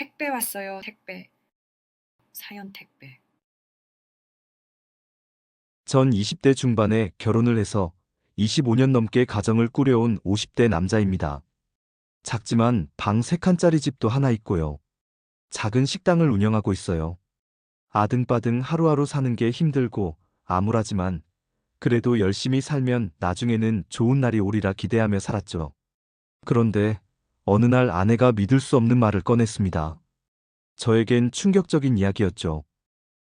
택배 왔어요, 택배. 사연 택배. 전 20대 중반에 결혼을 해서 25년 넘게 가정을 꾸려온 50대 남자입니다. 작지만 방 3칸짜리 집도 하나 있고요. 작은 식당을 운영하고 있어요. 아등바등 하루하루 사는 게 힘들고 암울하지만 그래도 열심히 살면 나중에는 좋은 날이 오리라 기대하며 살았죠. 그런데 어느 날 아내가 믿을 수 없는 말을 꺼냈습니다. 저에겐 충격적인 이야기였죠.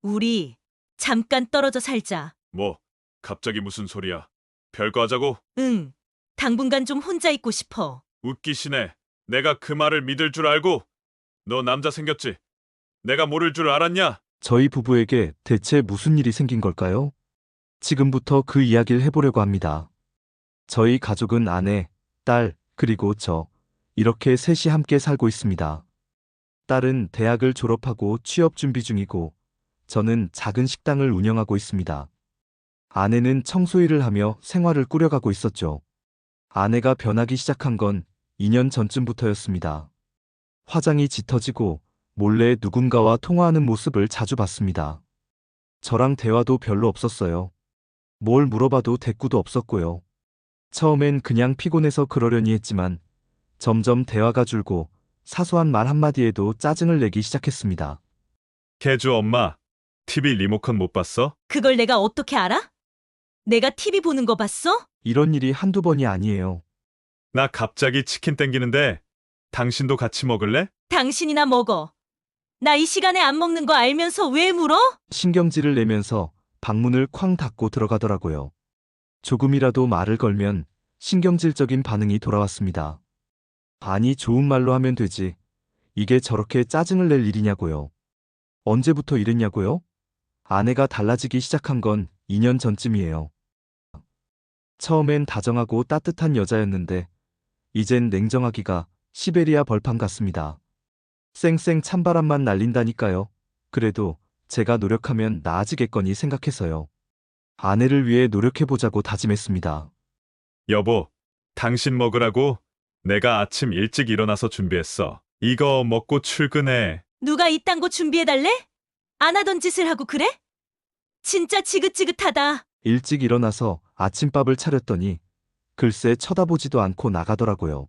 우리 잠깐 떨어져 살자. 뭐, 갑자기 무슨 소리야? 별거 하자고? 응. 당분간 좀 혼자 있고 싶어. 웃기시네. 내가 그 말을 믿을 줄 알고? 너 남자 생겼지? 내가 모를 줄 알았냐? 저희 부부에게 대체 무슨 일이 생긴 걸까요? 지금부터 그 이야기를 해보려고 합니다. 저희 가족은 아내, 딸, 그리고 저, 이렇게 셋이 함께 살고 있습니다. 딸은 대학을 졸업하고 취업 준비 중이고, 저는 작은 식당을 운영하고 있습니다. 아내는 청소일을 하며 생활을 꾸려가고 있었죠. 아내가 변하기 시작한 건 2년 전쯤부터였습니다. 화장이 짙어지고 몰래 누군가와 통화하는 모습을 자주 봤습니다. 저랑 대화도 별로 없었어요. 뭘 물어봐도 대꾸도 없었고요. 처음엔 그냥 피곤해서 그러려니 했지만 점점 대화가 줄고 사소한 말 한마디에도 짜증을 내기 시작했습니다. 개주 엄마, TV 리모컨 못 봤어? 그걸 내가 어떻게 알아? 내가 TV 보는 거 봤어? 이런 일이 한두 번이 아니에요. 나 갑자기 치킨 땡기는데 당신도 같이 먹을래? 당신이나 먹어. 나 이 시간에 안 먹는 거 알면서 왜 물어? 신경질을 내면서 방문을 쾅 닫고 들어가더라고요. 조금이라도 말을 걸면 신경질적인 반응이 돌아왔습니다. 아니, 좋은 말로 하면 되지. 이게 저렇게 짜증을 낼 일이냐고요. 언제부터 이랬냐고요? 아내가 달라지기 시작한 건 2년 전쯤이에요. 처음엔 다정하고 따뜻한 여자였는데 이젠 냉정하기가 시베리아 벌판 같습니다. 쌩쌩 찬바람만 날린다니까요. 그래도 제가 노력하면 나아지겠거니 생각해서요. 아내를 위해 노력해보자고 다짐했습니다. 여보, 당신 먹으라고 내가 아침 일찍 일어나서 준비했어. 이거 먹고 출근해. 누가 이딴 거 준비해달래? 안 하던 짓을 하고 그래? 진짜 지긋지긋하다. 일찍 일어나서 아침밥을 차렸더니 글쎄 쳐다보지도 않고 나가더라고요.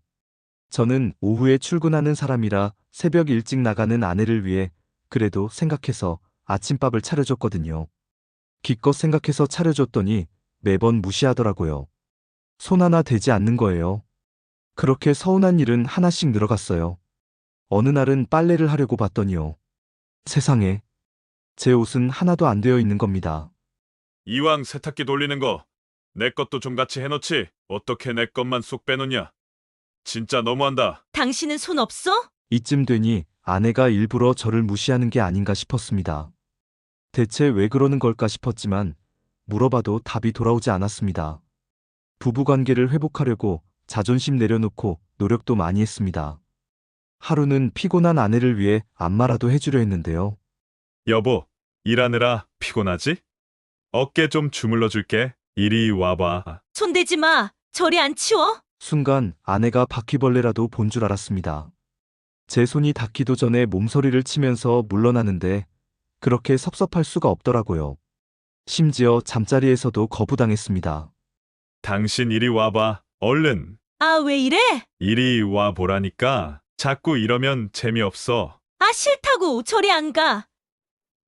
저는 오후에 출근하는 사람이라 새벽 일찍 나가는 아내를 위해 그래도 생각해서 아침밥을 차려줬거든요. 기껏 생각해서 차려줬더니 매번 무시하더라고요. 손 하나 대지 않는 거예요. 그렇게 서운한 일은 하나씩 늘어갔어요. 어느 날은 빨래를 하려고 봤더니요. 세상에, 제 옷은 하나도 안 되어 있는 겁니다. 이왕 세탁기 돌리는 거 내 것도 좀 같이 해놓지. 어떻게 내 것만 쏙 빼놓냐? 진짜 너무한다. 당신은 손 없어? 이쯤 되니 아내가 일부러 저를 무시하는 게 아닌가 싶었습니다. 대체 왜 그러는 걸까 싶었지만 물어봐도 답이 돌아오지 않았습니다. 부부관계를 회복하려고 자존심 내려놓고 노력도 많이 했습니다. 하루는 피곤한 아내를 위해 안마라도 해주려 했는데요. 여보, 일하느라 피곤하지? 어깨 좀 주물러 줄게. 이리 와봐. 손대지 마. 저리 안 치워? 순간 아내가 바퀴벌레라도 본 줄 알았습니다. 제 손이 닿기도 전에 몸서리를 치면서 물러나는데 그렇게 섭섭할 수가 없더라고요. 심지어 잠자리에서도 거부당했습니다. 당신 이리 와봐. 얼른. 아, 왜 이래? 이리 와 보라니까. 자꾸 이러면 재미없어. 아, 싫다고. 저리 안 가.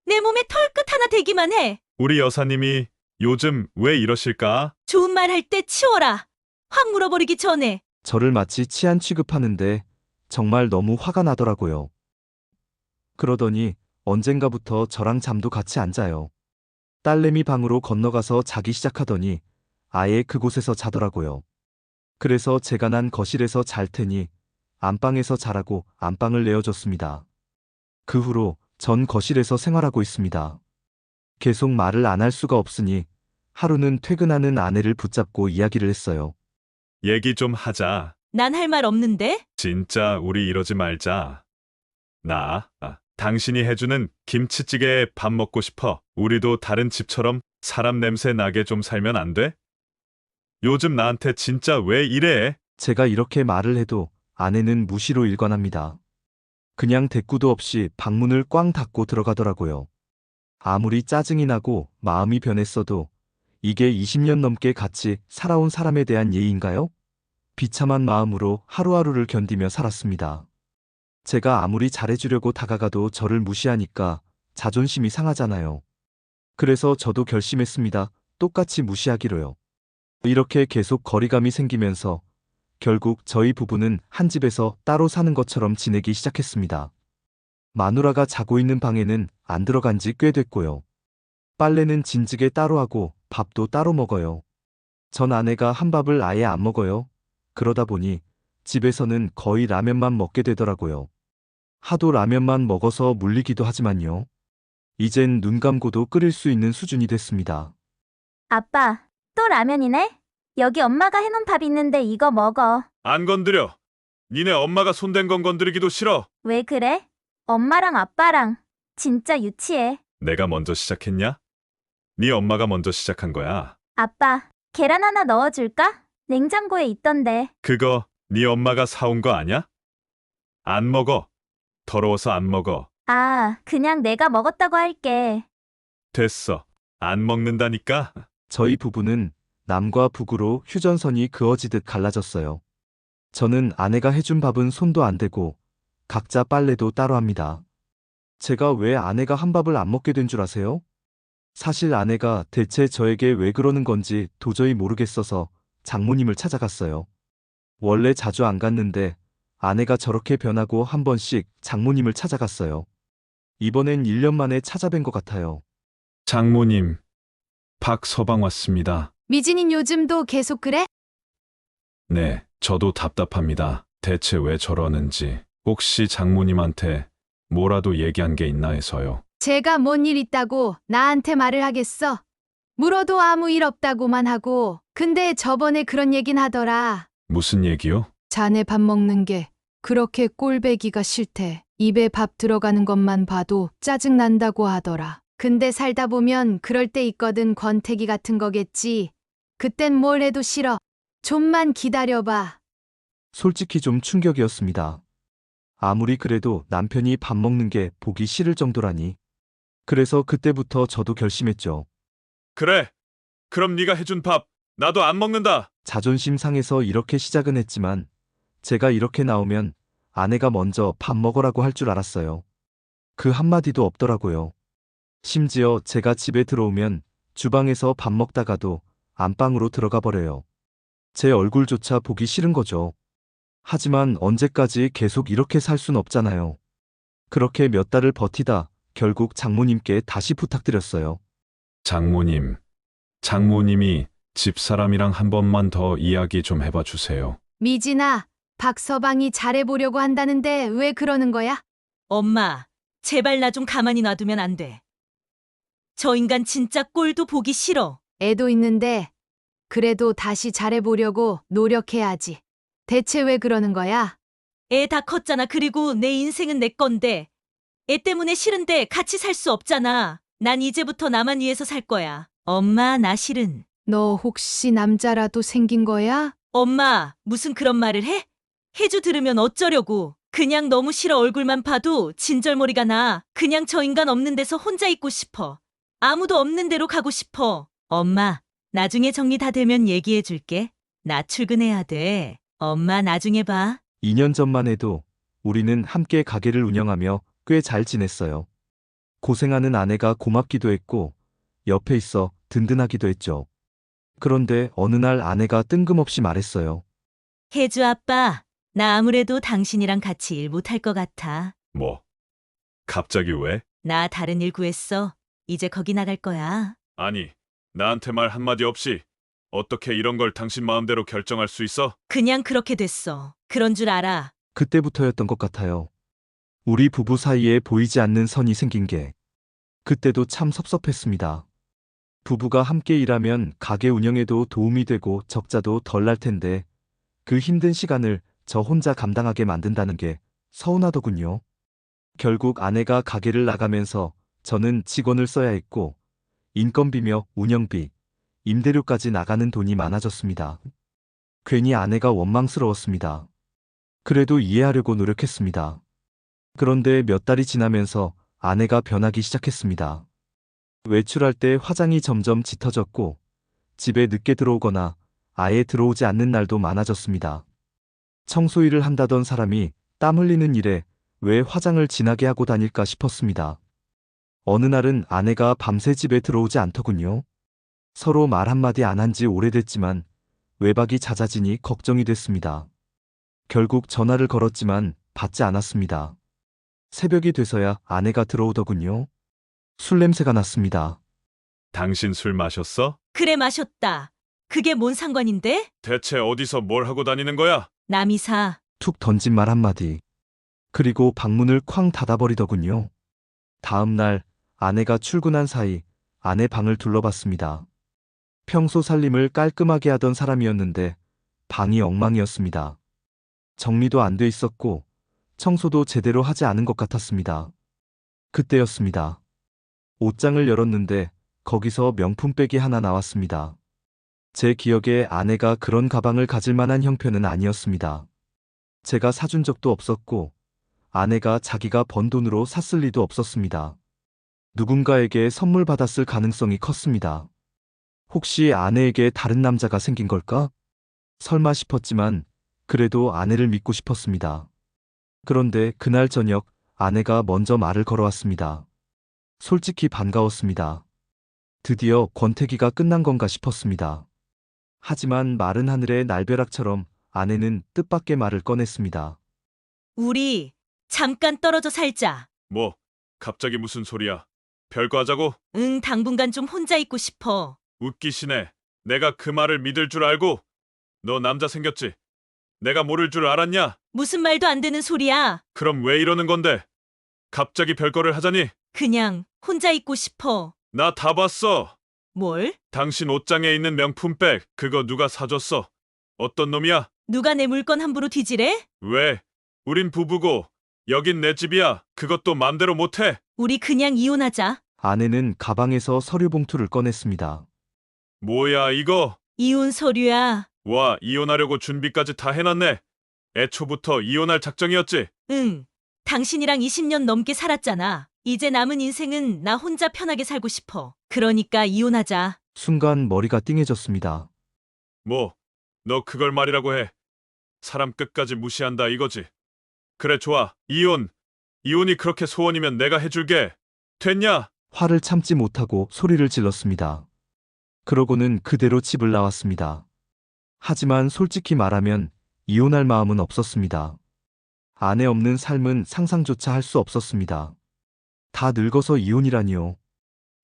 내 몸에 털끝 하나 대기만 해. 우리 여사님이 요즘 왜 이러실까? 좋은 말 할 때 치워라. 확 물어버리기 전에. 저를 마치 치안 취급하는데 정말 너무 화가 나더라고요. 그러더니 언젠가부터 저랑 잠도 같이 안 자요. 딸내미 방으로 건너가서 자기 시작하더니 아예 그곳에서 자더라고요. 그래서 제가 난 거실에서 잘 테니 안방에서 자라고 안방을 내어줬습니다. 그 후로 전 거실에서 생활하고 있습니다. 계속 말을 안 할 수가 없으니 하루는 퇴근하는 아내를 붙잡고 이야기를 했어요. 얘기 좀 하자. 난 할 말 없는데? 진짜 우리 이러지 말자. 당신이 해주는 김치찌개에 밥 먹고 싶어. 우리도 다른 집처럼 사람 냄새 나게 좀 살면 안 돼? 요즘 나한테 진짜 왜 이래? 제가 이렇게 말을 해도 아내는 무시로 일관합니다. 그냥 대꾸도 없이 방문을 꽝 닫고 들어가더라고요. 아무리 짜증이 나고 마음이 변했어도 이게 20년 넘게 같이 살아온 사람에 대한 예의인가요? 비참한 마음으로 하루하루를 견디며 살았습니다. 제가 아무리 잘해주려고 다가가도 저를 무시하니까 자존심이 상하잖아요. 그래서 저도 결심했습니다. 똑같이 무시하기로요. 이렇게 계속 거리감이 생기면서 결국 저희 부부는 한 집에서 따로 사는 것처럼 지내기 시작했습니다. 마누라가 자고 있는 방에는 안 들어간 지 꽤 됐고요. 빨래는 진즉에 따로 하고 밥도 따로 먹어요. 전 아내가 한 밥을 아예 안 먹어요. 그러다 보니 집에서는 거의 라면만 먹게 되더라고요. 하도 라면만 먹어서 물리기도 하지만요. 이젠 눈 감고도 끓일 수 있는 수준이 됐습니다. 아빠, 또 라면이네? 여기 엄마가 해놓은 밥 있는데 이거 먹어. 안 건드려. 니네 엄마가 손댄 건 건드리기도 싫어. 왜 그래? 엄마랑 아빠랑 진짜 유치해. 내가 먼저 시작했냐? 네 엄마가 먼저 시작한 거야. 아빠, 계란 하나 넣어줄까? 냉장고에 있던데. 그거 네 엄마가 사온 거 아냐? 안 먹어. 더러워서 안 먹어. 아, 그냥 내가 먹었다고 할게. 됐어. 안 먹는다니까? 저희 부부는 남과 북으로 휴전선이 그어지듯 갈라졌어요. 저는 아내가 해준 밥은 손도 안 대고 각자 빨래도 따로 합니다. 제가 왜 아내가 한 밥을 안 먹게 된 줄 아세요? 사실 아내가 대체 저에게 왜 그러는 건지 도저히 모르겠어서 장모님을 찾아갔어요. 원래 자주 안 갔는데 아내가 저렇게 변하고 한 번씩 장모님을 찾아갔어요. 이번엔 1년 만에 찾아뵌 것 같아요. 장모님, 박서방 왔습니다. 미진인 요즘도 계속 그래? 네, 저도 답답합니다. 대체 왜 저러는지. 혹시 장모님한테 뭐라도 얘기한 게 있나 해서요. 제가 뭔 일 있다고 나한테 말을 하겠어? 물어도 아무 일 없다고만 하고. 근데 저번에 그런 얘긴 하더라. 무슨 얘기요? 자네 밥 먹는 게 그렇게 꼴배기가 싫대. 입에 밥 들어가는 것만 봐도 짜증 난다고 하더라. 근데 살다 보면 그럴 때 있거든. 권태기 같은 거겠지. 그땐 뭘 해도 싫어. 좀만 기다려봐. 솔직히 좀 충격이었습니다. 아무리 그래도 남편이 밥 먹는 게 보기 싫을 정도라니. 그래서 그때부터 저도 결심했죠. 그래. 그럼 네가 해준 밥 나도 안 먹는다. 자존심 상해서 이렇게 시작은 했지만 제가 이렇게 나오면 아내가 먼저 밥 먹으라고 할 줄 알았어요. 그 한마디도 없더라고요. 심지어 제가 집에 들어오면 주방에서 밥 먹다가도 안방으로 들어가 버려요. 제 얼굴조차 보기 싫은 거죠. 하지만 언제까지 계속 이렇게 살 순 없잖아요. 그렇게 몇 달을 버티다 결국 장모님께 다시 부탁드렸어요. 장모님이 집사람이랑 한 번만 더 이야기 좀 해봐 주세요. 미진아, 박서방이 잘해보려고 한다는데 왜 그러는 거야? 엄마, 제발 나 좀 가만히 놔두면 안 돼. 저 인간 진짜 꼴도 보기 싫어. 애도 있는데 그래도 다시 잘해보려고 노력해야지. 대체 왜 그러는 거야? 애 다 컸잖아. 그리고 내 인생은 내 건데. 애 때문에 싫은데 같이 살 수 없잖아. 난 이제부터 나만 위해서 살 거야. 엄마, 나 싫은. 너 혹시 남자라도 생긴 거야? 엄마, 무슨 그런 말을 해? 해주 들으면 어쩌려고. 그냥 너무 싫어. 얼굴만 봐도 진절머리가 나. 그냥 저 인간 없는 데서 혼자 있고 싶어. 아무도 없는 데로 가고 싶어. 엄마, 나중에 정리 다 되면 얘기해 줄게. 나 출근해야 돼. 엄마, 나중에 봐. 2년 전만 해도 우리는 함께 가게를 운영하며 꽤 잘 지냈어요. 고생하는 아내가 고맙기도 했고 옆에 있어 든든하기도 했죠. 그런데 어느 날 아내가 뜬금없이 말했어요. 혜주 아빠, 나 아무래도 당신이랑 같이 일 못할 것 같아. 뭐? 갑자기 왜? 나 다른 일 구했어. 이제 거기 나갈 거야. 아니, 나한테 말 한마디 없이 어떻게 이런 걸 당신 마음대로 결정할 수 있어? 그냥 그렇게 됐어. 그런 줄 알아. 그때부터였던 것 같아요. 우리 부부 사이에 보이지 않는 선이 생긴 게. 그때도 참 섭섭했습니다. 부부가 함께 일하면 가게 운영에도 도움이 되고 적자도 덜 날 텐데 그 힘든 시간을 저 혼자 감당하게 만든다는 게 서운하더군요. 결국 아내가 가게를 나가면서 저는 직원을 써야 했고 인건비며 운영비, 임대료까지 나가는 돈이 많아졌습니다. 괜히 아내가 원망스러웠습니다. 그래도 이해하려고 노력했습니다. 그런데 몇 달이 지나면서 아내가 변하기 시작했습니다. 외출할 때 화장이 점점 짙어졌고 집에 늦게 들어오거나 아예 들어오지 않는 날도 많아졌습니다. 청소일을 한다던 사람이 땀 흘리는 일에 왜 화장을 진하게 하고 다닐까 싶었습니다. 어느 날은 아내가 밤새 집에 들어오지 않더군요. 서로 말 한마디 안 한 지 오래됐지만 외박이 잦아지니 걱정이 됐습니다. 결국 전화를 걸었지만 받지 않았습니다. 새벽이 돼서야 아내가 들어오더군요. 술 냄새가 났습니다. 당신 술 마셨어? 그래 마셨다. 그게 뭔 상관인데? 대체 어디서 뭘 하고 다니는 거야? 남이사. 툭 던진 말 한마디. 그리고 방문을 쾅 닫아버리더군요. 다음 날 아내가 출근한 사이 아내 방을 둘러봤습니다. 평소 살림을 깔끔하게 하던 사람이었는데 방이 엉망이었습니다. 정리도 안 돼 있었고 청소도 제대로 하지 않은 것 같았습니다. 그때였습니다. 옷장을 열었는데 거기서 명품백이 하나 나왔습니다. 제 기억에 아내가 그런 가방을 가질 만한 형편은 아니었습니다. 제가 사준 적도 없었고 아내가 자기가 번 돈으로 샀을 리도 없었습니다. 누군가에게 선물 받았을 가능성이 컸습니다. 혹시 아내에게 다른 남자가 생긴 걸까? 설마 싶었지만 그래도 아내를 믿고 싶었습니다. 그런데 그날 저녁 아내가 먼저 말을 걸어왔습니다. 솔직히 반가웠습니다. 드디어 권태기가 끝난 건가 싶었습니다. 하지만 마른 하늘의 날벼락처럼 아내는 뜻밖의 말을 꺼냈습니다. 우리 잠깐 떨어져 살자. 뭐, 갑자기 무슨 소리야? 별거 하자고? 응, 당분간 좀 혼자 있고 싶어. 웃기시네. 내가 그 말을 믿을 줄 알고? 너 남자 생겼지? 내가 모를 줄 알았냐? 무슨 말도 안 되는 소리야. 그럼 왜 이러는 건데? 갑자기 별거를 하자니? 그냥 혼자 있고 싶어. 나 다 봤어. 뭘? 당신 옷장에 있는 명품백, 그거 누가 사줬어? 어떤 놈이야? 누가 내 물건 함부로 뒤지래? 왜? 우린 부부고, 여긴 내 집이야. 그것도 맘대로 못해. 우리 그냥 이혼하자. 아내는 가방에서 서류 봉투를 꺼냈습니다. 뭐야, 이거? 이혼 서류야. 와, 이혼하려고 준비까지 다 해놨네. 애초부터 이혼할 작정이었지? 응. 당신이랑 20년 넘게 살았잖아. 이제 남은 인생은 나 혼자 편하게 살고 싶어. 그러니까 이혼하자. 순간 머리가 띵해졌습니다. 뭐, 너 그걸 말이라고 해. 사람 끝까지 무시한다 이거지. 그래, 좋아. 이혼이 그렇게 소원이면 내가 해줄게. 됐냐? 화를 참지 못하고 소리를 질렀습니다. 그러고는 그대로 집을 나왔습니다. 하지만 솔직히 말하면 이혼할 마음은 없었습니다. 아내 없는 삶은 상상조차 할 수 없었습니다. 다 늙어서 이혼이라니요.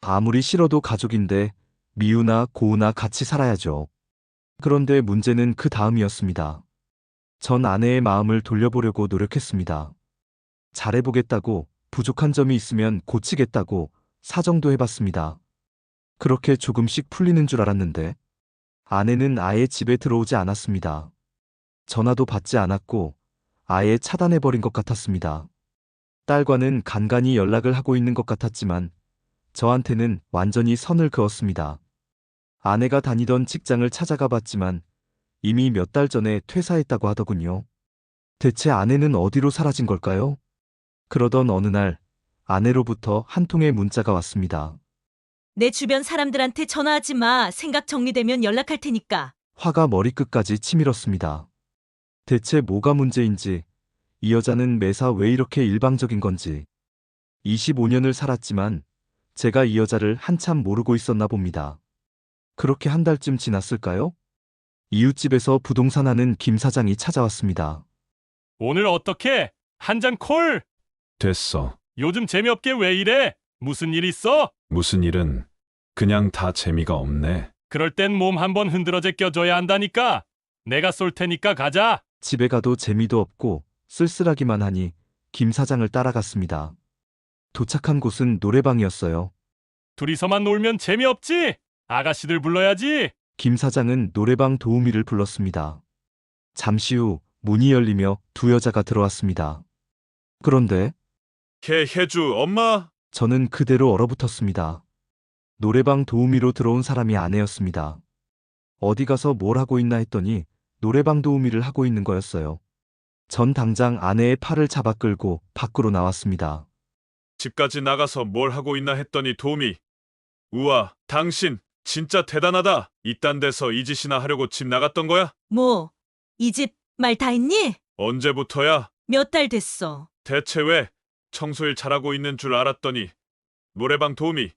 아무리 싫어도 가족인데 미우나 고우나 같이 살아야죠. 그런데 문제는 그 다음이었습니다. 전 아내의 마음을 돌려보려고 노력했습니다. 잘해보겠다고, 부족한 점이 있으면 고치겠다고 사정도 해봤습니다. 그렇게 조금씩 풀리는 줄 알았는데 아내는 아예 집에 들어오지 않았습니다. 전화도 받지 않았고 아예 차단해버린 것 같았습니다. 딸과는 간간히 연락을 하고 있는 것 같았지만 저한테는 완전히 선을 그었습니다. 아내가 다니던 직장을 찾아가 봤지만 이미 몇 달 전에 퇴사했다고 하더군요. 대체 아내는 어디로 사라진 걸까요? 그러던 어느 날 아내로부터 한 통의 문자가 왔습니다. 내 주변 사람들한테 전화하지 마. 생각 정리되면 연락할 테니까. 화가 머리끝까지 치밀었습니다. 대체 뭐가 문제인지, 이 여자는 매사 왜 이렇게 일방적인 건지. 25년을 살았지만 제가 이 여자를 한참 모르고 있었나 봅니다. 그렇게 한 달쯤 지났을까요? 이웃집에서 부동산 하는 김 사장이 찾아왔습니다. 오늘 어떻게? 한 잔 콜? 됐어. 요즘 재미없게 왜 이래? 무슨 일 있어? 무슨 일은 그냥 다 재미가 없네. 그럴 땐 몸 한번 흔들어 제껴줘야 한다니까. 내가 쏠 테니까 가자. 집에 가도 재미도 없고 쓸쓸하기만 하니 김 사장을 따라갔습니다. 도착한 곳은 노래방이었어요. 둘이서만 놀면 재미없지? 아가씨들 불러야지. 김 사장은 노래방 도우미를 불렀습니다. 잠시 후 문이 열리며 두 여자가 들어왔습니다. 그런데 혜주 엄마? 저는 그대로 얼어붙었습니다. 노래방 도우미로 들어온 사람이 아내였습니다. 어디 가서 뭘 하고 있나 했더니 노래방 도우미를 하고 있는 거였어요. 전 당장 아내의 팔을 잡아 끌고 밖으로 나왔습니다. 집까지 나가서 뭘 하고 있나 했더니 도우미. 우와, 당신 진짜 대단하다. 이딴 데서 이 짓이나 하려고 집 나갔던 거야? 뭐, 이 집 말 다 했니? 언제부터야? 몇 달 됐어. 대체 왜 청소일 잘하고 있는 줄 알았더니 노래방 도우미.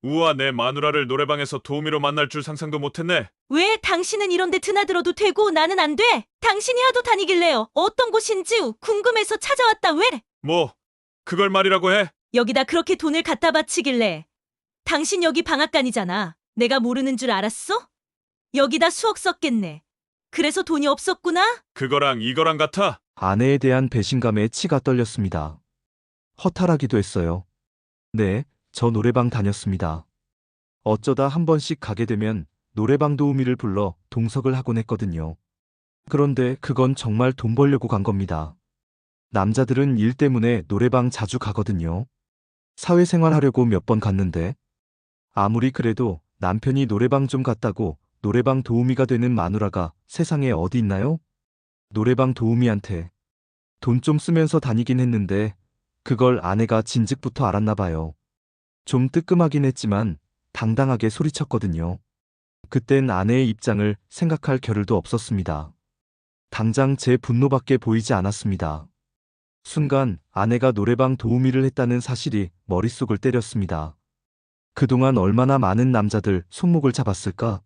우와, 내 마누라를 노래방에서 도우미로 만날 줄 상상도 못했네. 왜 당신은 이런 데 드나들어도 되고 나는 안 돼? 당신이 하도 다니길래요. 어떤 곳인지 궁금해서 찾아왔다 왜? 뭐, 그걸 말이라고 해? 여기다 그렇게 돈을 갖다 바치길래. 당신 여기 방앗간이잖아. 내가 모르는 줄 알았어? 여기다 수억 썼겠네. 그래서 돈이 없었구나? 그거랑 이거랑 같아? 아내에 대한 배신감에 치가 떨렸습니다. 허탈하기도 했어요. 네, 저 노래방 다녔습니다. 어쩌다 한 번씩 가게 되면 노래방 도우미를 불러 동석을 하곤 했거든요. 그런데 그건 정말 돈 벌려고 간 겁니다. 남자들은 일 때문에 노래방 자주 가거든요. 사회생활 하려고 몇 번 갔는데 아무리 그래도 남편이 노래방 좀 갔다고 노래방 도우미가 되는 마누라가 세상에 어디 있나요? 노래방 도우미한테 돈 좀 쓰면서 다니긴 했는데 그걸 아내가 진즉부터 알았나 봐요. 좀 뜨끔하긴 했지만 당당하게 소리쳤거든요. 그땐 아내의 입장을 생각할 겨를도 없었습니다. 당장 제 분노밖에 보이지 않았습니다. 순간 아내가 노래방 도우미를 했다는 사실이 머릿속을 때렸습니다. 그동안 얼마나 많은 남자들 손목을 잡았을까?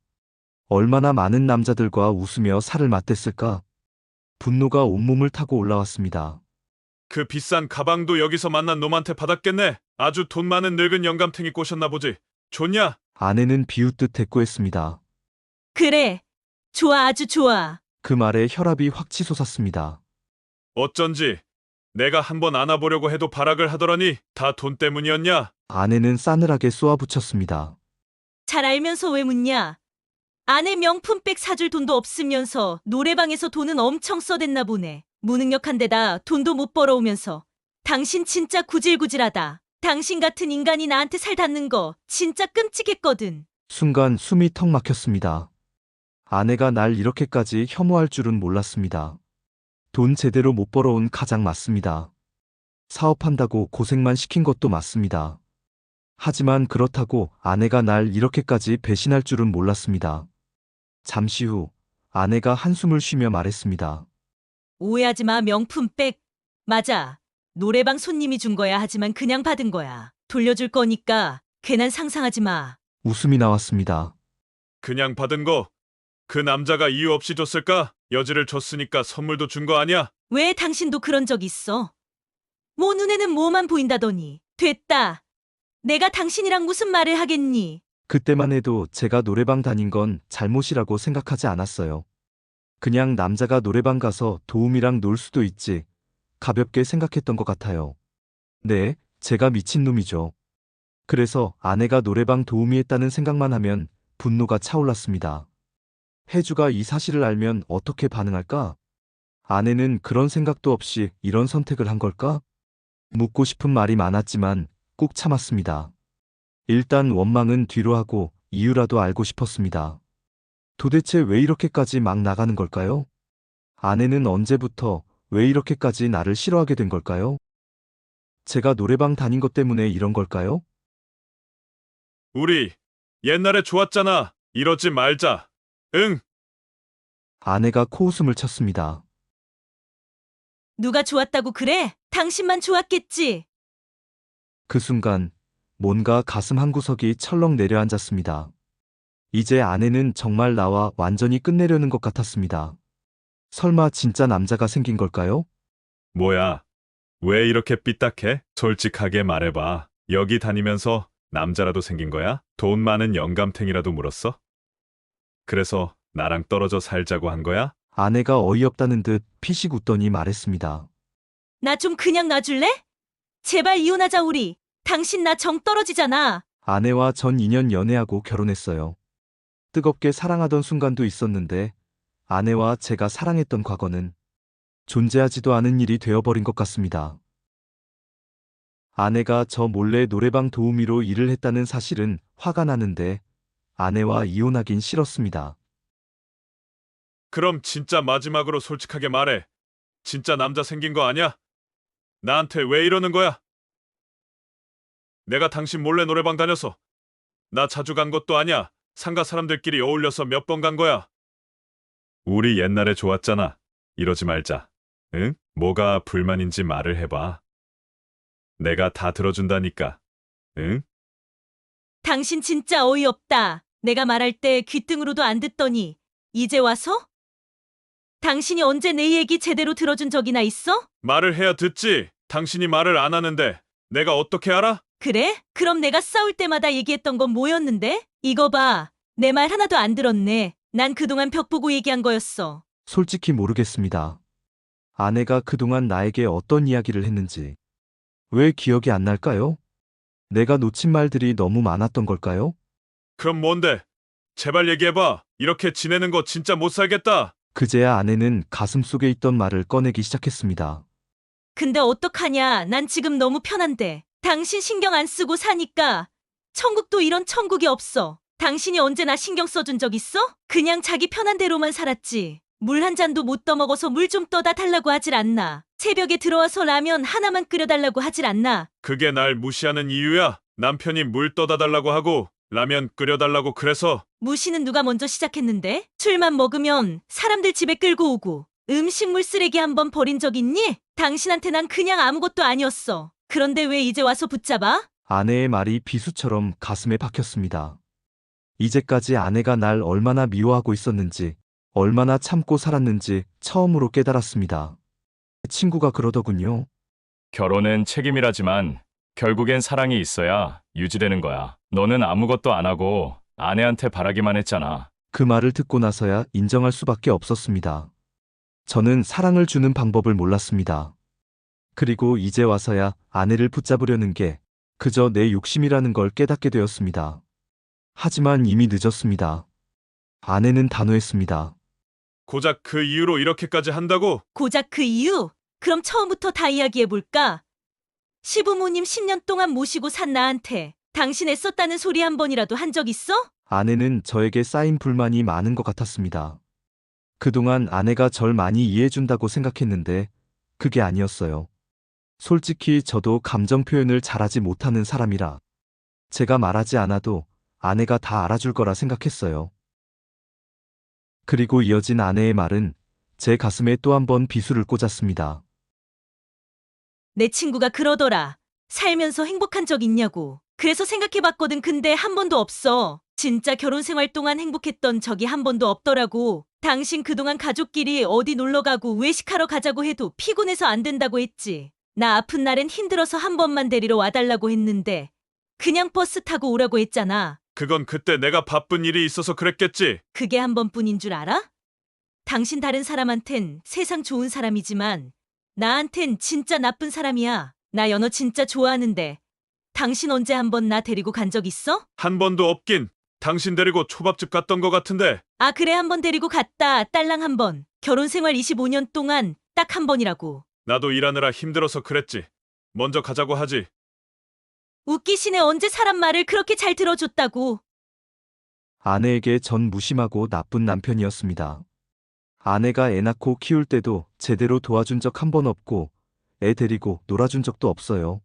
얼마나 많은 남자들과 웃으며 살을 맞댔을까? 분노가 온몸을 타고 올라왔습니다. 그 비싼 가방도 여기서 만난 놈한테 받았겠네. 아주 돈 많은 늙은 영감탱이 꼬셨나 보지. 좋냐? 아내는 비웃듯 대꾸했습니다. 그래. 좋아, 아주 좋아. 그 말에 혈압이 확 치솟았습니다. 어쩐지 내가 한번 안아보려고 해도 발악을 하더라니. 다 돈 때문이었냐? 아내는 싸늘하게 쏘아붙였습니다. 잘 알면서 왜 묻냐? 아내 명품백 사줄 돈도 없으면서 노래방에서 돈은 엄청 써댔나 보네. 무능력한 데다 돈도 못 벌어오면서. 당신 진짜 구질구질하다. 당신 같은 인간이 나한테 살 닿는 거 진짜 끔찍했거든. 순간 숨이 턱 막혔습니다. 아내가 날 이렇게까지 혐오할 줄은 몰랐습니다. 돈 제대로 못 벌어온 가장 맞습니다. 사업한다고 고생만 시킨 것도 맞습니다. 하지만 그렇다고 아내가 날 이렇게까지 배신할 줄은 몰랐습니다. 잠시 후 아내가 한숨을 쉬며 말했습니다. 오해하지 마, 명품백. 맞아. 노래방 손님이 준 거야. 하지만 그냥 받은 거야. 돌려줄 거니까 괜한 상상하지 마. 웃음이 나왔습니다. 그냥 받은 거 그 남자가 이유 없이 줬을까? 여지를 줬으니까 선물도 준 거 아니야? 왜 당신도 그런 적 있어? 뭐 눈에는 뭐만 보인다더니. 됐다. 내가 당신이랑 무슨 말을 하겠니? 그때만 해도 제가 노래방 다닌 건 잘못이라고 생각하지 않았어요. 그냥 남자가 노래방 가서 도우미랑 놀 수도 있지 가볍게 생각했던 것 같아요. 네, 제가 미친놈이죠. 그래서 아내가 노래방 도우미했다는 생각만 하면 분노가 차올랐습니다. 혜주가 이 사실을 알면 어떻게 반응할까? 아내는 그런 생각도 없이 이런 선택을 한 걸까? 묻고 싶은 말이 많았지만 꾹 참았습니다. 일단 원망은 뒤로 하고 이유라도 알고 싶었습니다. 도대체 왜 이렇게까지 막 나가는 걸까요? 아내는 언제부터 왜 이렇게까지 나를 싫어하게 된 걸까요? 제가 노래방 다닌 것 때문에 이런 걸까요? 우리 옛날에 좋았잖아. 이러지 말자. 응. 아내가 코웃음을 쳤습니다. 누가 좋았다고 그래? 당신만 좋았겠지. 그 순간 뭔가 가슴 한구석이 철렁 내려앉았습니다. 이제 아내는 정말 나와 완전히 끝내려는 것 같았습니다. 설마 진짜 남자가 생긴 걸까요? 뭐야? 왜 이렇게 삐딱해? 솔직하게 말해봐. 여기 다니면서 남자라도 생긴 거야? 돈 많은 영감탱이라도 물었어? 그래서 나랑 떨어져 살자고 한 거야? 아내가 어이없다는 듯 피식 웃더니 말했습니다. 나 좀 그냥 놔줄래? 제발 이혼하자 우리. 당신 나 정 떨어지잖아. 아내와 전 2년 연애하고 결혼했어요. 뜨겁게 사랑하던 순간도 있었는데 아내와 제가 사랑했던 과거는 존재하지도 않은 일이 되어버린 것 같습니다. 아내가 저 몰래 노래방 도우미로 일을 했다는 사실은 화가 나는데 아내와 이혼하긴 싫었습니다. 그럼 진짜 마지막으로 솔직하게 말해. 진짜 남자 생긴 거 아니야? 나한테 왜 이러는 거야? 내가 당신 몰래 노래방 다녀서 나 자주 간 것도 아니야. 상가 사람들끼리 어울려서 몇 번 간 거야. 우리 옛날에 좋았잖아. 이러지 말자. 응? 뭐가 불만인지 말을 해봐. 내가 다 들어준다니까. 응? 당신 진짜 어이없다. 내가 말할 때 귓등으로도 안 듣더니 이제 와서? 당신이 언제 내 얘기 제대로 들어준 적이나 있어? 말을 해야 듣지. 당신이 말을 안 하는데 내가 어떻게 알아? 그래? 그럼 내가 싸울 때마다 얘기했던 건 뭐였는데? 이거 봐. 내 말 하나도 안 들었네. 난 그동안 벽 보고 얘기한 거였어. 솔직히 모르겠습니다. 아내가 그동안 나에게 어떤 이야기를 했는지. 왜 기억이 안 날까요? 내가 놓친 말들이 너무 많았던 걸까요? 그럼 뭔데? 제발 얘기해봐. 이렇게 지내는 거 진짜 못 살겠다. 그제야 아내는 가슴속에 있던 말을 꺼내기 시작했습니다. 근데 어떡하냐? 난 지금 너무 편한데. 당신 신경 안 쓰고 사니까. 천국도 이런 천국이 없어. 당신이 언제 나 신경 써준 적 있어? 그냥 자기 편한 대로만 살았지. 물 한 잔도 못 떠먹어서 물 좀 떠다 달라고 하질 않나. 새벽에 들어와서 라면 하나만 끓여달라고 하질 않나. 그게 날 무시하는 이유야? 남편이 물 떠다 달라고 하고 라면 끓여달라고 그래서 무시는 누가 먼저 시작했는데? 술만 먹으면 사람들 집에 끌고 오고 음식물 쓰레기 한 번 버린 적 있니? 당신한테 난 그냥 아무것도 아니었어. 그런데 왜 이제 와서 붙잡아? 아내의 말이 비수처럼 가슴에 박혔습니다. 이제까지 아내가 날 얼마나 미워하고 있었는지, 얼마나 참고 살았는지 처음으로 깨달았습니다. 친구가 그러더군요. 결혼은 책임이라지만 결국엔 사랑이 있어야 유지되는 거야. 너는 아무것도 안 하고 아내한테 바라기만 했잖아. 그 말을 듣고 나서야 인정할 수밖에 없었습니다. 저는 사랑을 주는 방법을 몰랐습니다. 그리고 이제 와서야 아내를 붙잡으려는 게 그저 내 욕심이라는 걸 깨닫게 되었습니다. 하지만 이미 늦었습니다. 아내는 단호했습니다. 고작 그 이유로 이렇게까지 한다고? 고작 그 이유? 그럼 처음부터 다 이야기해볼까? 시부모님 10년 동안 모시고 산 나한테 당신 애썼다는 소리 한 번이라도 한 적 있어? 아내는 저에게 쌓인 불만이 많은 것 같았습니다. 그동안 아내가 절 많이 이해해준다고 생각했는데 그게 아니었어요. 솔직히 저도 감정 표현을 잘하지 못하는 사람이라 제가 말하지 않아도 아내가 다 알아줄 거라 생각했어요. 그리고 이어진 아내의 말은 제 가슴에 또 한 번 비수를 꽂았습니다. 내 친구가 그러더라. 살면서 행복한 적 있냐고. 그래서 생각해봤거든. 근데 한 번도 없어. 진짜 결혼 생활 동안 행복했던 적이 한 번도 없더라고. 당신 그동안 가족끼리 어디 놀러 가고 외식하러 가자고 해도 피곤해서 안 된다고 했지. 나 아픈 날엔 힘들어서 한 번만 데리러 와달라고 했는데 그냥 버스 타고 오라고 했잖아. 그건 그때 내가 바쁜 일이 있어서 그랬겠지. 그게 한 번뿐인 줄 알아? 당신 다른 사람한텐 세상 좋은 사람이지만 나한텐 진짜 나쁜 사람이야. 나 연어 진짜 좋아하는데 당신 언제 한 번 나 데리고 간 적 있어? 한 번도 없긴. 당신 데리고 초밥집 갔던 거 같은데. 아 그래 한 번 데리고 갔다. 딸랑 한 번. 결혼 생활 25년 동안 딱 한 번이라고. 나도 일하느라 힘들어서 그랬지. 먼저 가자고 하지. 웃기시네. 언제 사람 말을 그렇게 잘 들어줬다고. 아내에게 전 무심하고 나쁜 남편이었습니다. 아내가 애 낳고 키울 때도 제대로 도와준 적 한 번 없고 애 데리고 놀아준 적도 없어요.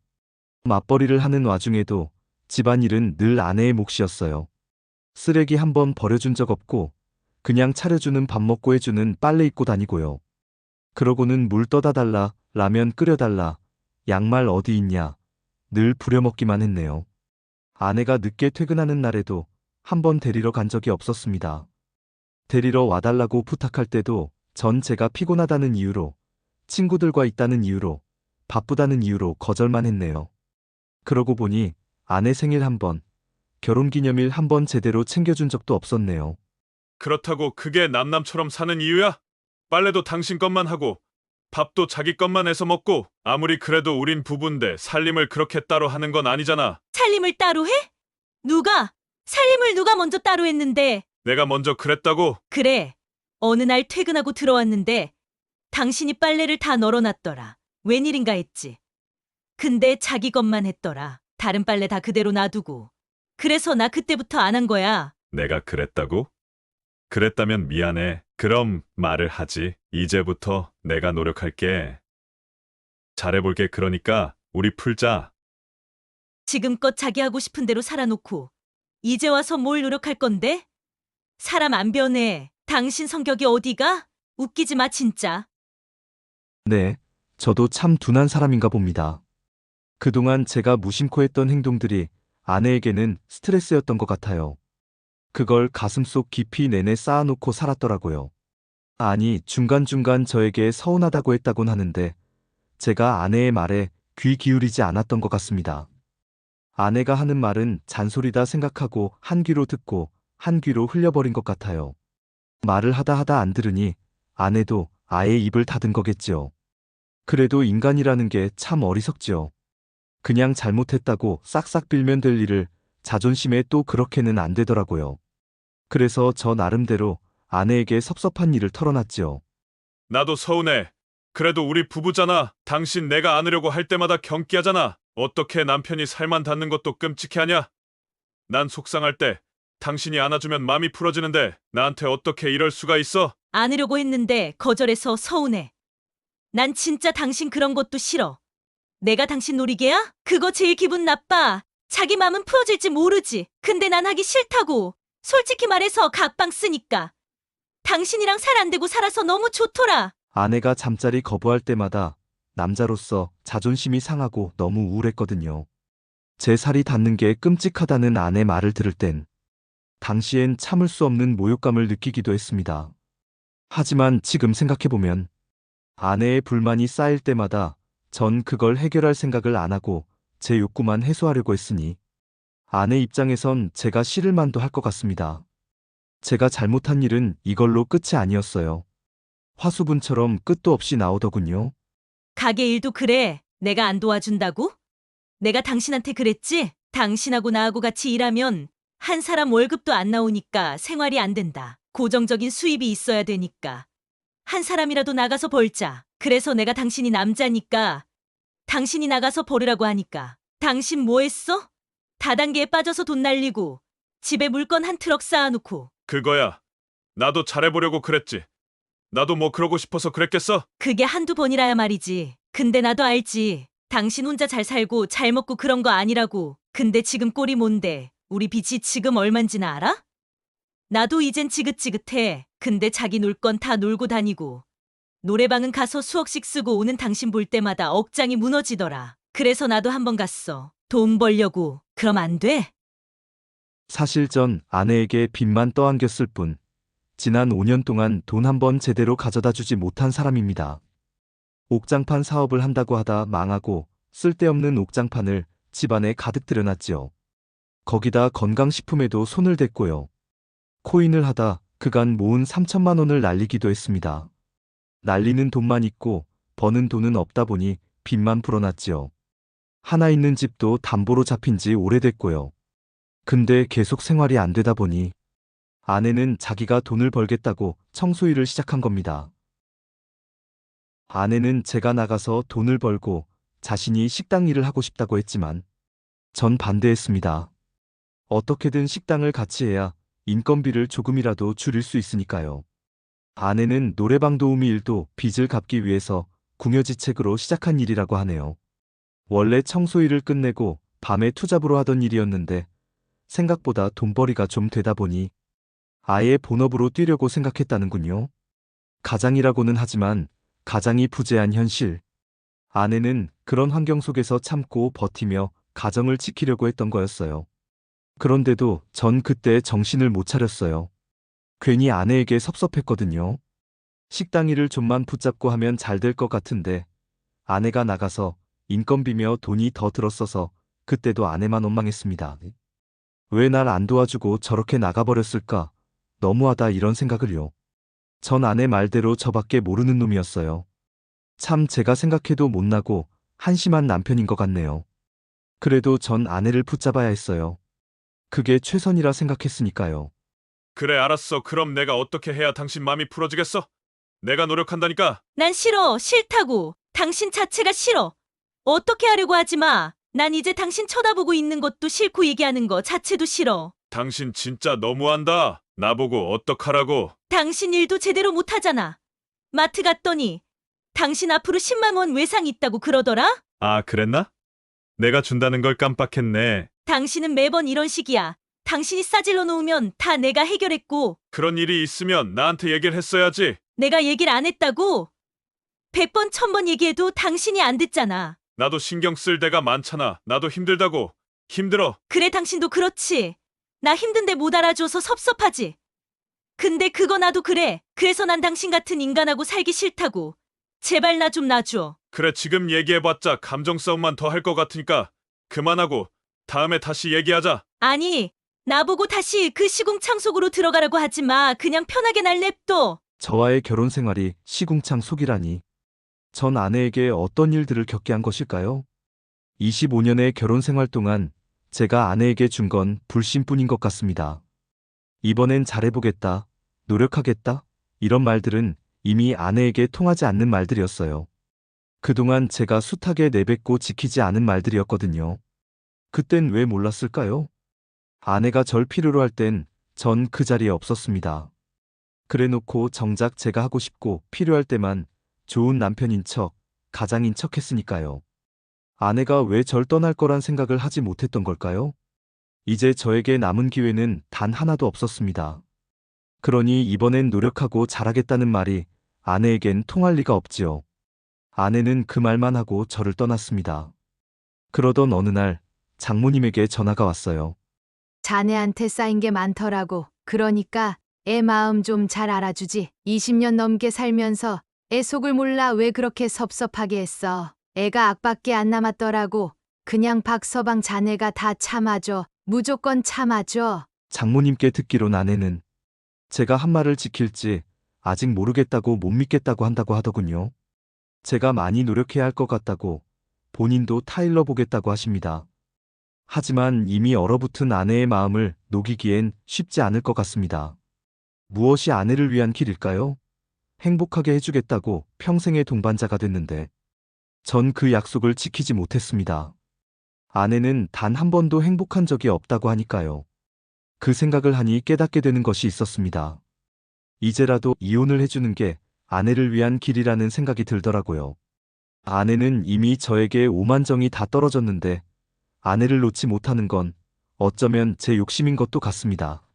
맞벌이를 하는 와중에도 집안일은 늘 아내의 몫이었어요. 쓰레기 한 번 버려준 적 없고 그냥 차려주는 밥 먹고 해주는 빨래 입고 다니고요. 그러고는 물 떠다 달라, 라면 끓여달라, 양말 어디 있냐 늘 부려먹기만 했네요. 아내가 늦게 퇴근하는 날에도 한 번 데리러 간 적이 없었습니다. 데리러 와달라고 부탁할 때도 전 제가 피곤하다는 이유로, 친구들과 있다는 이유로, 바쁘다는 이유로 거절만 했네요. 그러고 보니 아내 생일 한 번, 결혼기념일 한 번 제대로 챙겨준 적도 없었네요. 그렇다고 그게 남남처럼 사는 이유야? 빨래도 당신 것만 하고 밥도 자기 것만 해서 먹고 아무리 그래도 우린 부부인데 살림을 그렇게 따로 하는 건 아니잖아. 살림을 따로 해? 누가? 살림을 누가 먼저 따로 했는데. 내가 먼저 그랬다고? 그래. 어느 날 퇴근하고 들어왔는데 당신이 빨래를 다 널어놨더라. 웬일인가 했지. 근데 자기 것만 했더라. 다른 빨래 다 그대로 놔두고. 그래서 나 그때부터 안 한 거야. 내가 그랬다고? 그랬다면 미안해. 그럼 말을 하지. 이제부터 내가 노력할게. 잘해볼게. 그러니까 우리 풀자. 지금껏 자기 하고 싶은 대로 살아놓고 이제 와서 뭘 노력할 건데? 사람 안 변해. 당신 성격이 어디가? 웃기지 마 진짜. 네, 저도 참 둔한 사람인가 봅니다. 그동안 제가 무심코 했던 행동들이 아내에게는 스트레스였던 것 같아요. 그걸 가슴속 깊이 내내 쌓아놓고 살았더라고요. 아니, 중간중간 저에게 서운하다고 했다곤 하는데 제가 아내의 말에 귀 기울이지 않았던 것 같습니다. 아내가 하는 말은 잔소리다 생각하고 한 귀로 듣고 한 귀로 흘려버린 것 같아요. 말을 하다 안 들으니 아내도 아예 입을 닫은 거겠지요. 그래도 인간이라는 게 참 어리석지요. 그냥 잘못했다고 싹싹 빌면 될 일을 자존심에 또 그렇게는 안 되더라고요. 그래서 저 나름대로 아내에게 섭섭한 일을 털어놨지요. 나도 서운해. 그래도 우리 부부잖아. 당신 내가 안으려고 할 때마다 경기하잖아. 어떻게 남편이 살만 닿는 것도 끔찍해하냐? 난 속상할 때 당신이 안아주면 마음이 풀어지는데 나한테 어떻게 이럴 수가 있어? 안으려고 했는데 거절해서 서운해. 난 진짜 당신 그런 것도 싫어. 내가 당신 놀이개야? 그거 제일 기분 나빠. 자기 마음은 풀어질지 모르지. 근데 난 하기 싫다고. 솔직히 말해서 각방 쓰니까. 당신이랑 살 안 되고 살아서 너무 좋더라. 아내가 잠자리 거부할 때마다 남자로서 자존심이 상하고 너무 우울했거든요. 제 살이 닿는 게 끔찍하다는 아내 말을 들을 땐 당시엔 참을 수 없는 모욕감을 느끼기도 했습니다. 하지만 지금 생각해보면 아내의 불만이 쌓일 때마다 전 그걸 해결할 생각을 안 하고 제 욕구만 해소하려고 했으니 아내 입장에선 제가 싫을 만도 할 것 같습니다. 제가 잘못한 일은 이걸로 끝이 아니었어요. 화수분처럼 끝도 없이 나오더군요. 가게 일도 그래. 내가 안 도와준다고? 내가 당신한테 그랬지? 당신하고 나하고 같이 일하면 한 사람 월급도 안 나오니까 생활이 안 된다. 고정적인 수입이 있어야 되니까. 한 사람이라도 나가서 벌자. 그래서 내가 당신이 남자니까 당신이 나가서 벌으라고 하니까. 당신 뭐 했어? 다단계에 빠져서 돈 날리고 집에 물건 한 트럭 쌓아놓고. 그거야. 나도 잘해보려고 그랬지. 나도 뭐 그러고 싶어서 그랬겠어? 그게 한두 번이라야 말이지. 근데 나도 알지. 당신 혼자 잘 살고 잘 먹고 그런 거 아니라고. 근데 지금 꼴이 뭔데? 우리 빚이 지금 얼만지나 알아? 나도 이젠 지긋지긋해. 근데 자기 놀 건 다 놀고 다니고. 노래방은 가서 수억씩 쓰고 오는 당신 볼 때마다 억장이 무너지더라. 그래서 나도 한번 갔어. 돈 벌려고. 그럼 안 돼? 사실 전 아내에게 빚만 떠안겼을 뿐 지난 5년 동안 돈 한 번 제대로 가져다 주지 못한 사람입니다. 옥장판 사업을 한다고 하다 망하고 쓸데없는 옥장판을 집안에 가득 들여놨지요. 거기다 건강식품에도 손을 댔고요. 코인을 하다 그간 모은 3천만 원을 날리기도 했습니다. 날리는 돈만 있고 버는 돈은 없다 보니 빚만 불어났지요. 하나 있는 집도 담보로 잡힌 지 오래됐고요. 근데 계속 생활이 안 되다 보니 아내는 자기가 돈을 벌겠다고 청소일을 시작한 겁니다. 아내는 제가 나가서 돈을 벌고 자신이 식당 일을 하고 싶다고 했지만 전 반대했습니다. 어떻게든 식당을 같이 해야 인건비를 조금이라도 줄일 수 있으니까요. 아내는 노래방 도우미 일도 빚을 갚기 위해서 궁여지책으로 시작한 일이라고 하네요. 원래 청소일을 끝내고 밤에 투잡으로 하던 일이었는데 생각보다 돈벌이가 좀 되다 보니 아예 본업으로 뛰려고 생각했다는군요. 가장이라고는 하지만 가장이 부재한 현실. 아내는 그런 환경 속에서 참고 버티며 가정을 지키려고 했던 거였어요. 그런데도 전 그때 정신을 못 차렸어요. 괜히 아내에게 섭섭했거든요. 식당 일을 좀만 붙잡고 하면 잘 될 것 같은데 아내가 나가서 인건비며 돈이 더 들었어서 그때도 아내만 원망했습니다. 왜 날 안 도와주고 저렇게 나가버렸을까? 너무하다 이런 생각을요. 전 아내 말대로 저밖에 모르는 놈이었어요. 참 제가 생각해도 못나고 한심한 남편인 것 같네요. 그래도 전 아내를 붙잡아야 했어요. 그게 최선이라 생각했으니까요. 그래, 알았어. 그럼 내가 어떻게 해야 당신 마음이 풀어지겠어? 내가 노력한다니까. 난 싫어. 싫다고. 당신 자체가 싫어. 어떻게 하려고 하지 마. 난 이제 당신 쳐다보고 있는 것도 싫고 얘기하는 거 자체도 싫어. 당신 진짜 너무한다. 나보고 어떡하라고? 당신 일도 제대로 못하잖아. 마트 갔더니 당신 앞으로 10만 원 외상 있다고 그러더라? 아, 그랬나? 내가 준다는 걸 깜빡했네. 당신은 매번 이런 식이야. 당신이 싸질러 놓으면 다 내가 해결했고 그런 일이 있으면 나한테 얘기를 했어야지. 내가 얘기를 안 했다고? 100번 1000번 얘기해도 당신이 안 듣잖아. 나도 신경 쓸 데가 많잖아. 나도 힘들다고. 힘들어. 그래 당신도 그렇지. 나 힘든데 못 알아줘서 섭섭하지. 근데 그거 나도 그래. 그래서 난 당신 같은 인간하고 살기 싫다고. 제발 나 좀 놔줘. 그래, 지금 얘기해봤자 감정 싸움만 더 할 것 같으니까 그만하고 다음에 다시 얘기하자. 아니, 나보고 다시 그 시궁창 속으로 들어가라고 하지 마. 그냥 편하게 날 냅둬. 저와의 결혼 생활이 시궁창 속이라니. 전 아내에게 어떤 일들을 겪게 한 것일까요? 25년의 결혼 생활 동안 제가 아내에게 준 건 불신뿐인 것 같습니다. 이번엔 잘해보겠다, 노력하겠다, 이런 말들은 이미 아내에게 통하지 않는 말들이었어요. 그동안 제가 숱하게 내뱉고 지키지 않은 말들이었거든요. 그땐 왜 몰랐을까요? 아내가 절 필요로 할 땐 전 그 자리에 없었습니다. 그래놓고 정작 제가 하고 싶고 필요할 때만 좋은 남편인 척, 가장인 척 했으니까요. 아내가 왜 절 떠날 거란 생각을 하지 못했던 걸까요? 이제 저에게 남은 기회는 단 하나도 없었습니다. 그러니 이번엔 노력하고 잘하겠다는 말이 아내에겐 통할 리가 없지요. 아내는 그 말만 하고 저를 떠났습니다. 그러던 어느 날 장모님에게 전화가 왔어요. 자네한테 쌓인 게 많더라고. 그러니까 애 마음 좀 잘 알아주지. 20년 넘게 살면서 애 속을 몰라 왜 그렇게 섭섭하게 했어. 애가 악밖에 안 남았더라고. 그냥 박서방 자네가 다 참아줘. 무조건 참아줘. 장모님께 듣기론 아내는 제가 한 말을 지킬지 아직 모르겠다고 못 믿겠다고 한다고 하더군요. 제가 많이 노력해야 할 것 같다고 본인도 타일러 보겠다고 하십니다. 하지만 이미 얼어붙은 아내의 마음을 녹이기엔 쉽지 않을 것 같습니다. 무엇이 아내를 위한 길일까요? 행복하게 해주겠다고 평생의 동반자가 됐는데 전 그 약속을 지키지 못했습니다. 아내는 단 한 번도 행복한 적이 없다고 하니까요. 그 생각을 하니 깨닫게 되는 것이 있었습니다. 이제라도 이혼을 해주는 게 아내를 위한 길이라는 생각이 들더라고요. 아내는 이미 저에게 오만정이 다 떨어졌는데 아내를 놓지 못하는 건 어쩌면 제 욕심인 것도 같습니다.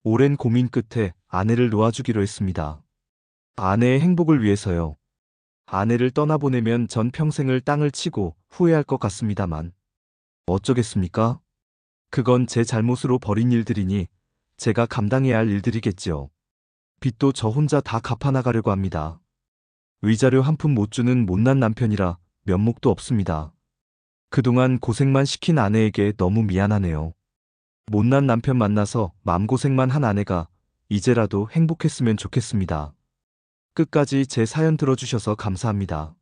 오랜 고민 끝에 아내를 놓아주기로 했습니다. 아내의 행복을 위해서요. 아내를 떠나보내면 전 평생을 땅을 치고 후회할 것 같습니다만 어쩌겠습니까? 그건 제 잘못으로 벌인 일들이니 제가 감당해야 할 일들이겠지요. 빚도 저 혼자 다 갚아나가려고 합니다. 위자료 한 푼 못 주는 못난 남편이라 면목도 없습니다. 그동안 고생만 시킨 아내에게 너무 미안하네요. 못난 남편 만나서 마음고생만 한 아내가 이제라도 행복했으면 좋겠습니다. 끝까지 제 사연 들어주셔서 감사합니다.